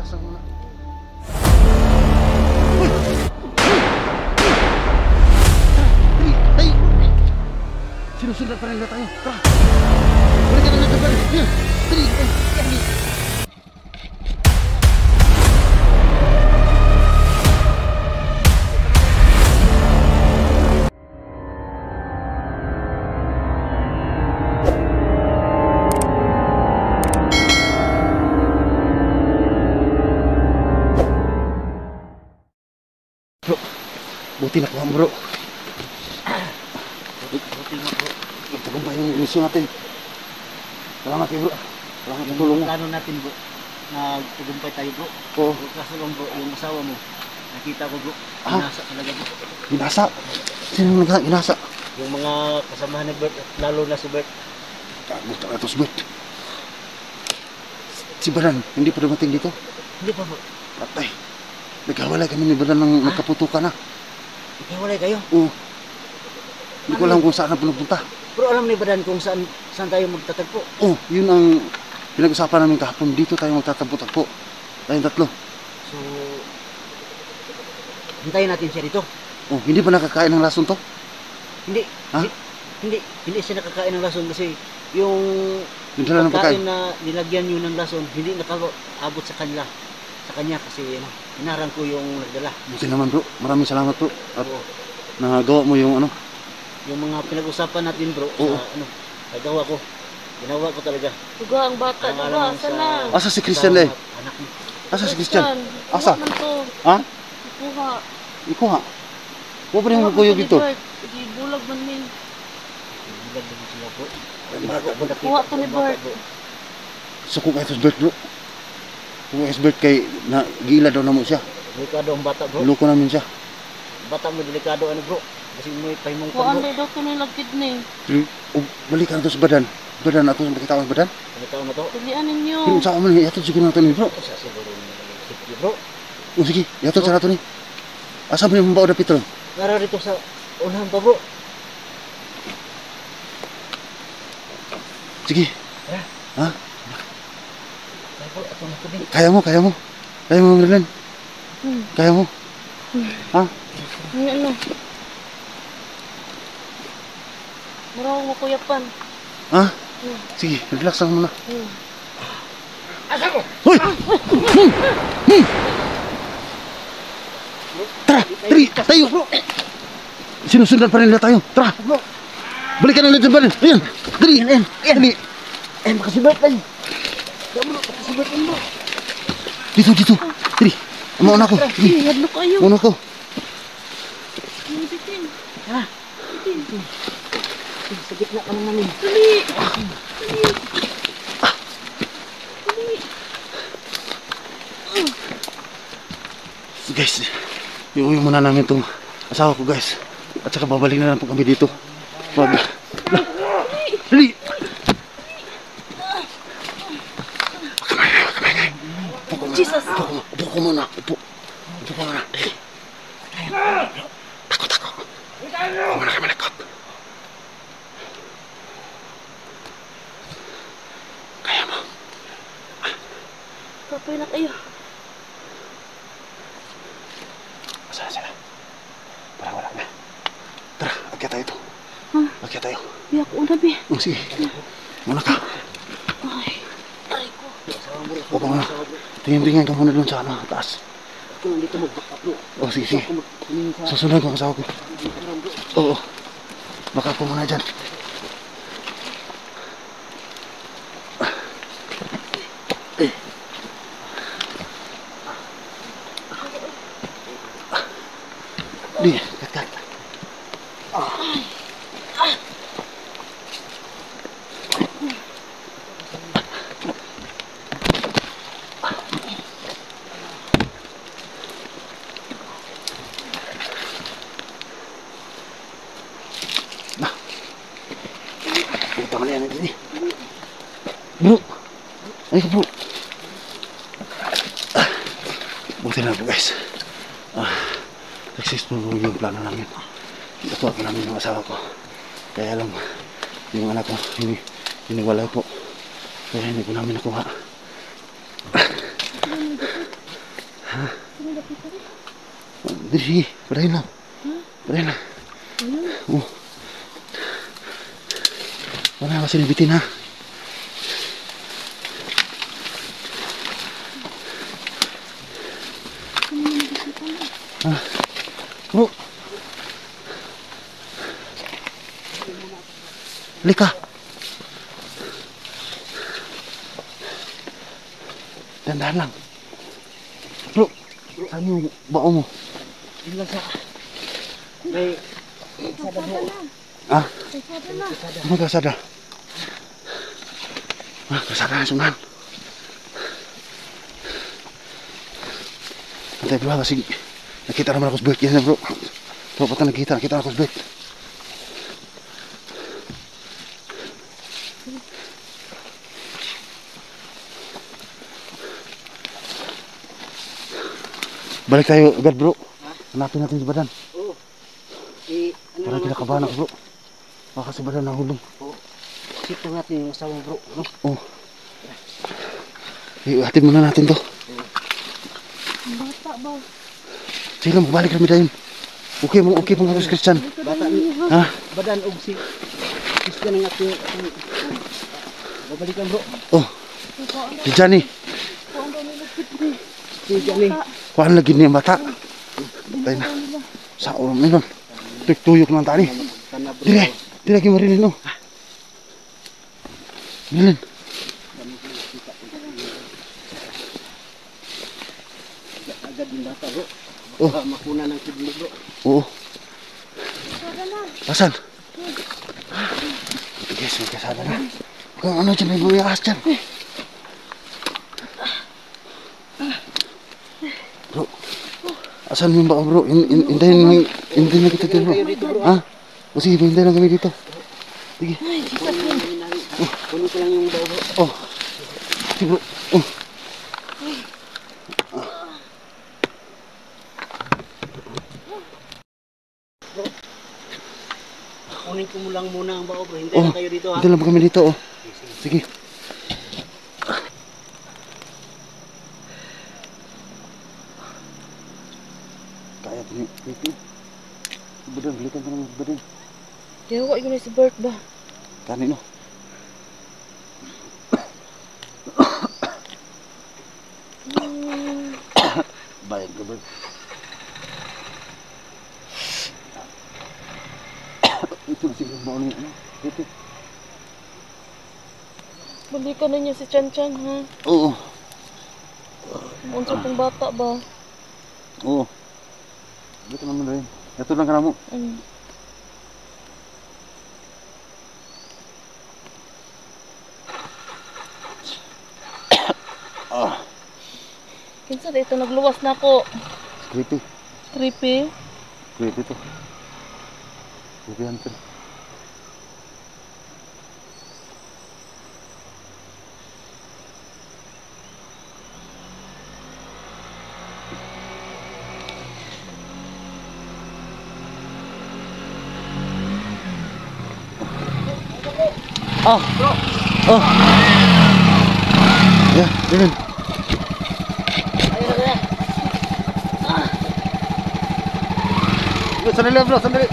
relax lang muna. Sinusundan pa rin na tayo. Tara! Balikan na natin pa rin. Yan! Dali! Dali! Bro, buti na kuha mo bro. Buti na bro. Magtagumpay yung misyon natin. Salamat kayo bro. Salamat ng tulong mo. Plano natin bro, nagtagumpay tayo bro. Oo. Kaso lang bro, yung asawa mo, nakita ko bro, ginasa talaga bro. Ginasa? Sino yung ginasa? Yung mga kasamahan ni Bert, lalo na si Bert. Gusto ka ito si Bert. Si Baran, hindi pa dumating dito? Hindi pa bro. Patay. Nagkawalay kami ni Baran ng nagkaputukan na. Nagkawalay kayo? Oo. Hindi ko alam kung saan na pinupunta. Pero alam ni Baran kung saan tayo magtatagpo? Oo, yun ang pinag-usapan namin kahapon. Dito tayo magtatagpo-tagpo. Tayong tatlo. So, hintayin natin siya dito. Oh, hindi pa nakakain ng lason to? Hindi. Ha? Hindi siya nakakain ng lason kasi yung dala ng pagkain na nilagyan nyo ng lason, hindi nakaabot sa kanya kasi ano, inarang ko yung nagdala. Buti naman bro, maraming salamat bro. At nagawa mo yung ano? Yung mga pinag-usapan natin bro, oo. Nagawa ko. Ginawa ko talaga. Tuga ang bata, tuga, sana. Asa si Christian eh? Anak mo. Asa si Christian? Asa? Ha? Ikuha. Ikuha? Huwag pa rin mo kuyog dito. Bulag man min. Bulag man sila bro. Kuha to ni Bert. So kung ito si Bert bro. Kung ito si Bert kay gila daw na mo siya. Delikado ang bata bro. Loko namin siya. Bata mo delikado ano bro. Kasi mo pahimong pa bro. Kuhaan daw to ni lagkid ni. Balikan na to sa badan. Badan na to, makita ko sa badan. Nakita na to. Tulian ninyo. Pero sa amin, yato siguro na to ni bro. Sa siguro ni bro. O sige, yato sa nato ni. Asa mo yung mbaw na Petron? Nara dito sa unahan pa bro. Sige. Ha? Ay bro, ato na ko din. Kaya mo, kaya mo. Kaya mo, Merlin. Kaya mo. Ha? Ay, ano? Marahong mo kuyapan. Ha? Sige, relax lang muna. Asa ko? Hoy! Tara! Dali! Tayo! Sinusundan pa rin nila tayo. Tara! Balikan na natin ba rin? Ayan! Dali! Dali! Makasibat lang. Bro, makasibat lang bro. Dito, dito! Dali! Mauna ko! Sige! Hadlo kayo. Mauna ko! Bitin. Ha? Bitin. Sa gitna ka lang namin. Dali! Guys, iuwi muna namin itong asawa ko guys. At saka babalik na lang po kami dito. Dali! Jesus! Upo ko muna. Upo ko muna. Takot. Upo muna kami likot. Kaya mo. Kapay na kayo. Saan sila? Parang wala na. Tara, akyat tayo ito. Akyat tayo. Biyak una, bi. Sige. Muna ka. Ay ko. Upo muna. Tingin-tingin ka muna doon sa taas. Kung dito mag-back bro. Oh, sige. Susunod ko ang asawa ko. Oo. Baka ako muna dyan. Di, kat. Puta ka na yan natin eh. Bro! Ay ka bro! Buti na po guys. Successful po yung plano namin. Nakuha po namin yung asawa ko. Kaya lang, yung anak ko, hiniwalay po. Kaya hindi po namin nakuha. Sino dapat ka rin? Dali, sige. Padahin lang. Padahin lang. Ayun. Oh. Wala kasi nabitin ha. Ah. Bro. Lika. Dandahan lang. Bro, saan yung bao mo? Yun lang sa... May... Sada mo. Ah, Sada na. ano kasada? Ah, kasada na sundan. Antay bro, kasi nakita naman ako sa bike yan bro. Bro, pata nakita ako sa bike. Balik tayo agad bro. Hanapin natin si Badan. Oo. Parang kinakabahan ako bro. Baka si Badan nahulog. Sito natin yung asawa bro. No? Oh. Hatid muna natin to. Ang bata ba? Sige lang, balik kami tayo. Okay pong kapos Christian. Bata ni... Ha? Badan og si... Christian ang ating... Babalikan bro. Oh, si Johnny. Kung ano nila kitri. Si Johnny. Kuhaan lagi niya bata. Tayo na. Sa ulam na yun. Tuyok ng tani. Kana bro. Dire, di lagi marilin no. Marilin. Agad yung bata bro. Oh. Baka makuna ng kidney bro. Oo. Sada na. Asan? Ito guys, may kasada na. Kung ano dyan, may buyas dyan. Bro, asan mo yung baka bro? Hintayin na kita dito bro. Ha? O sige, hintayin lang kami dito. Sige. Kunin ko lang yung bawa bro. Oh. Sige bro. Oh. Kunin ko mo lang muna ang bawa bro. Hintayin lang kayo dito ha. Hintayin lang kami dito oh. Sige. Kaya ko niyo. Badan, balikan ko naman badan. Di ako ikaw si Bert ba? Kanin no. Bayad ka ba? Ito na siguro mo niya. Ito. Balikan na niya si Chan Chan ha. Oo. Unsa pong bata ba? Oo. Dito naman rin. Ito lang ka na mo. Kinsa dito nagluwas na ako. Creepy. Creepy. Creepy to. Creepy hunter. Oh. Oh. Ya, Dylan. Sandali lang bro, sandali.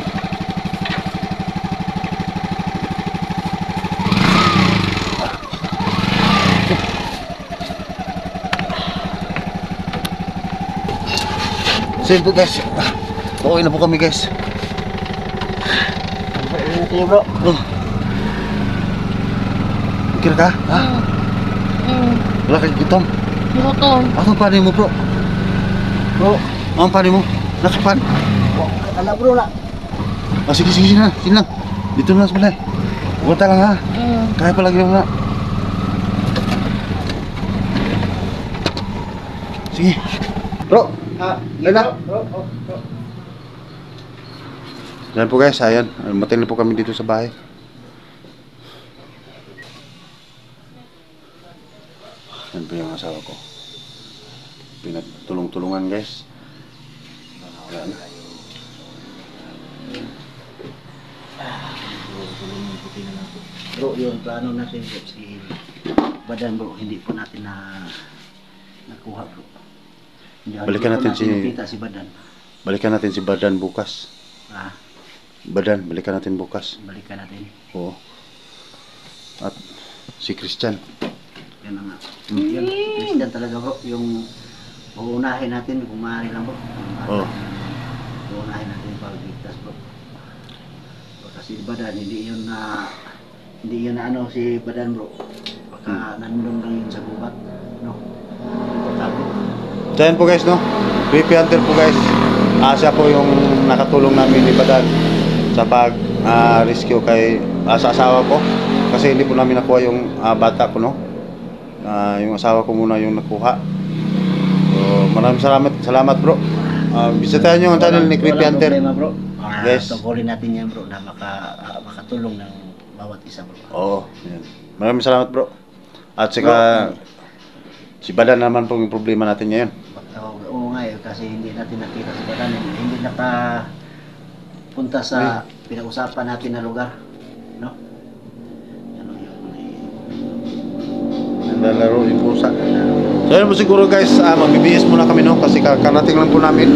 So yun po guys, okay na po kami guys. Okay bro. Oh. Kira ka? Ha? Wala kang gutom? Gutom. Ang pani mo bro? Bro, ang pani mo? Nakapan? Anak bro na. Oh, sige, sige na. Sige lang. Dito na sa balay. Punta lang ha. Kaya pa lagi lang na. Sige. Bro. Lala. Yan po guys, ayan. Matin na po kami dito sa bahay. Yan po yung asawa ko. Pinagtulong-tulungan guys. Ayan. Bro, yung plano natin bro, si Badan bro, hindi po natin na nakuha bro. Balikan natin si Kita si Badan. Badan bukas. Ah, Badan, balikan natin bukas. balikan natin. Oo. At si Christian. Yan na nga. Yun, Christian talaga bro. Yung uunahin natin kung maaari lang bro. Oo. Uunahin natin pagligtas bro. Kasi si Badan, hindi yun na ano si Badan bro. Baka nandun lang yun sa gubat. No? Pagtago. So yan po guys, no? Creepy Hunter po guys. Siya po yung nakatulong namin ni Badan sa pag rescue kay sa asawa ko. Kasi hindi po namin nakuha yung bata ko, no? Yung asawa ko muna yung nakuha. So maraming salamat bro. Bisitahin nyo ang channel ni Creepy Hunter. Walang problema bro. Yes. Tungkulin natin yan bro na makatulong ng bawat isa bro. Oo, yan. Maraming salamat bro. At saka si Badan naman po yung problema natin ngayon. Oo nga eh, kasi hindi natin nakita si Badan. Hindi nakapunta sa pinag-usapan natin na lugar. No? Ano yun? Nalaro yung pusa. So yun po siguro guys, magbibihis muna kami, no? Kasi karating lang po namin.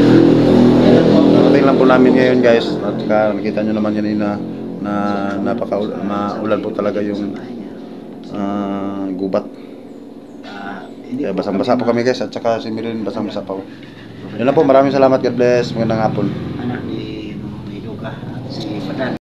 Karating lang po namin ngayon guys. At saka nakita nyo naman yan na maulan po talaga yung gubat. Kaya basang-basa po kami guys. At saka si Mirin basang-basa pa po. Yun lang po, maraming salamat. God bless. Magandang hapon. Anak ni Duga at si Badan.